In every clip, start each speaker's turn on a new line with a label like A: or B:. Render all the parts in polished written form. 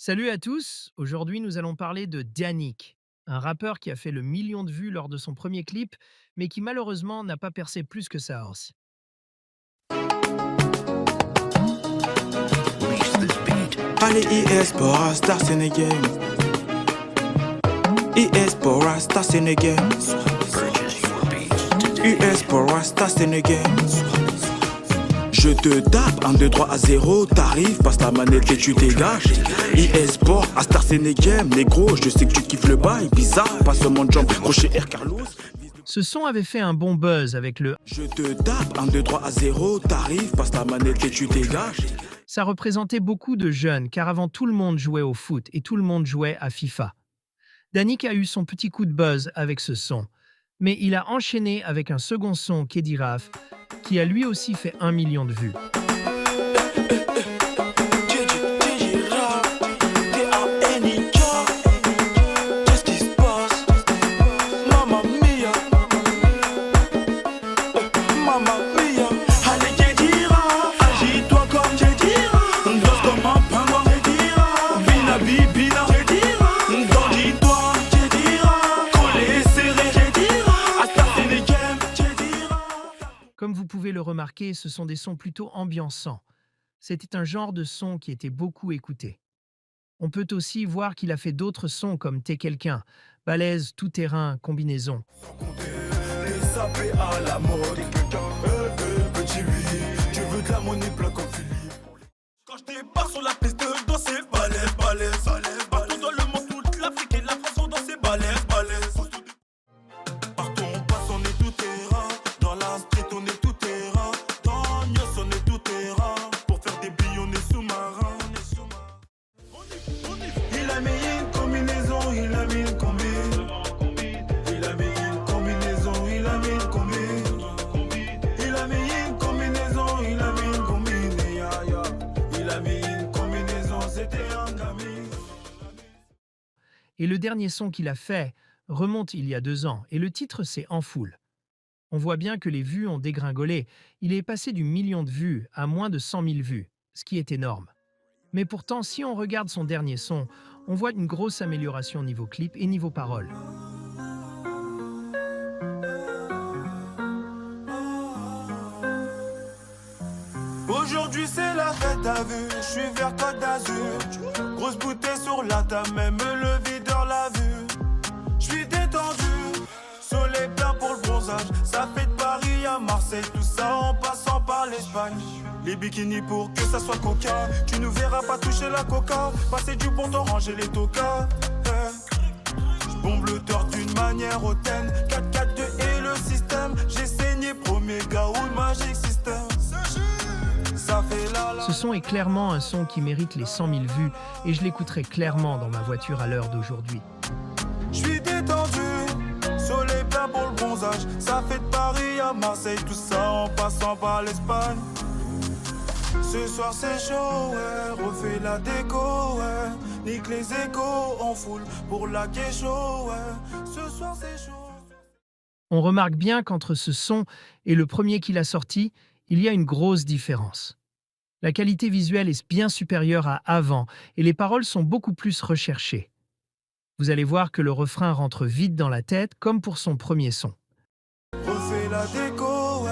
A: Salut à tous, aujourd'hui nous allons parler de Danique, un rappeur qui a fait le million de vues lors de son premier clip, mais qui malheureusement n'a pas percé plus que ça aussi.
B: Allez, ES Star Sénégal. ES Star Sénégal. US Star Sénégal. Je te tape, 1, 2, 3 à 0, t'arrives, passe la manette et tu dégages. ES à Star Sénégal, négro, je sais que tu kiffes le bail, bizarre, pas seulement de jambes, crochet Air Carlos.
A: Ce son avait fait un bon buzz avec le
B: Je te tape, 1, 2, 3 à 0, t'arrives, passe la manette et tu dégages.
A: Ça représentait beaucoup de jeunes, car avant tout le monde jouait au foot et tout le monde jouait à FIFA. Danique a eu son petit coup de buzz avec ce son, mais il a enchaîné avec un second son, Kediraf, qui a lui aussi fait 1 million de vues. Comme vous pouvez le remarquer, ce sont des sons plutôt ambiançants. C'était un genre de son qui était beaucoup écouté. On peut aussi voir qu'il a fait d'autres sons comme T'es quelqu'un, balèze, tout-terrain, combinaison.
B: Les AP à la mode. Petit oui, tu veux de la monnaie plein comme Philippe. Quand je débarque sur la piste de danse, c'est balèze, balèze, balèze. Partout dans le monde, toute l'Afrique et la France sont dans ces balèze, balèze. Partout on passe, on est tout terrain. Dans la street, on est tout terrain. Dans Nios, on est tout terrain. Pour faire des billes, on est sous-marin. Il a mis une combinaison, il a mis une combine. Il a mis une combinaison, il a mis une combine. Il a mis une combinaison, il a mis une combine. Il a mis une combinaison, c'était un gamin.
A: Et le dernier son qu'il a fait remonte il y a 2 ans, et le titre c'est En foule. On voit bien que les vues ont dégringolé. Il est passé du million de vues à moins de 100 000 vues, ce qui est énorme. Mais pourtant, si on regarde son dernier son, on voit une grosse amélioration niveau clip et niveau parole.
B: Aujourd'hui c'est la fête, t'as vu, je suis vers Côte d'Azur. Grosse bouteille sur la table, même le videur l'a vu. Je suis détendu, soleil plein pour le bronzage. Ça fait de Paris à Marseille, tout ça en passant par l'Espagne. Les bikinis pour que ça soit coca. Tu nous verras pas toucher la coca. Passer du bon temps, ranger les tokas. Je bombe le tort d'une manière hautaine. 4-4-2 et le système. J'ai saigné premier Gaoul Magic System. Ça fait
A: Ce son est clairement un son qui mérite les 100 000 vues et je l'écouterai clairement dans ma voiture à l'heure d'aujourd'hui.
B: Je suis détendu, soleil plein pour le bronzage. Ça fait de Paris à Marseille, tout ça en passant par l'Espagne. Ce soir c'est chaud, ouais, refais la déco, ouais. Nique les échos en foule pour la chaud, ouais. Ce soir c'est chaud.
A: On remarque bien qu'entre ce son et le premier qu'il a sorti, il y a une grosse différence. La qualité visuelle est bien supérieure à avant et les paroles sont beaucoup plus recherchées. Vous allez voir que le refrain rentre vite dans la tête comme pour son premier son.
B: Refais la déco, ouais.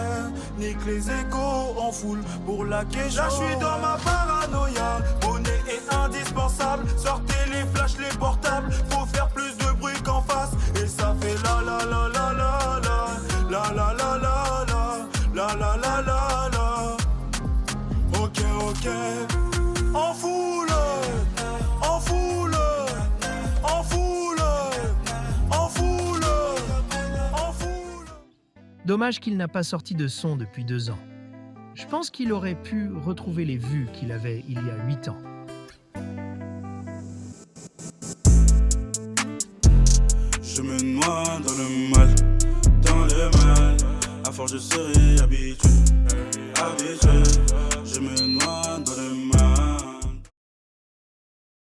B: Nique les échos en foule pour la chaud. Là je suis dans ma paranoïa. Monnaie est indispensable. Sortez les flashs, les portables. Faut faire plus de bruit qu'en face. Et ça fait la la la la la la. La la la la la. La la la la la. Ok, ok. En foule. En foule. En foule. En foule. En foule.
A: Dommage qu'il n'a pas sorti de son depuis 2 ans. Je pense qu'il aurait pu retrouver les vues qu'il avait il y a 8 ans.
B: Je me noie dans le mal, dans le mal. À force je serai habitué, habitué.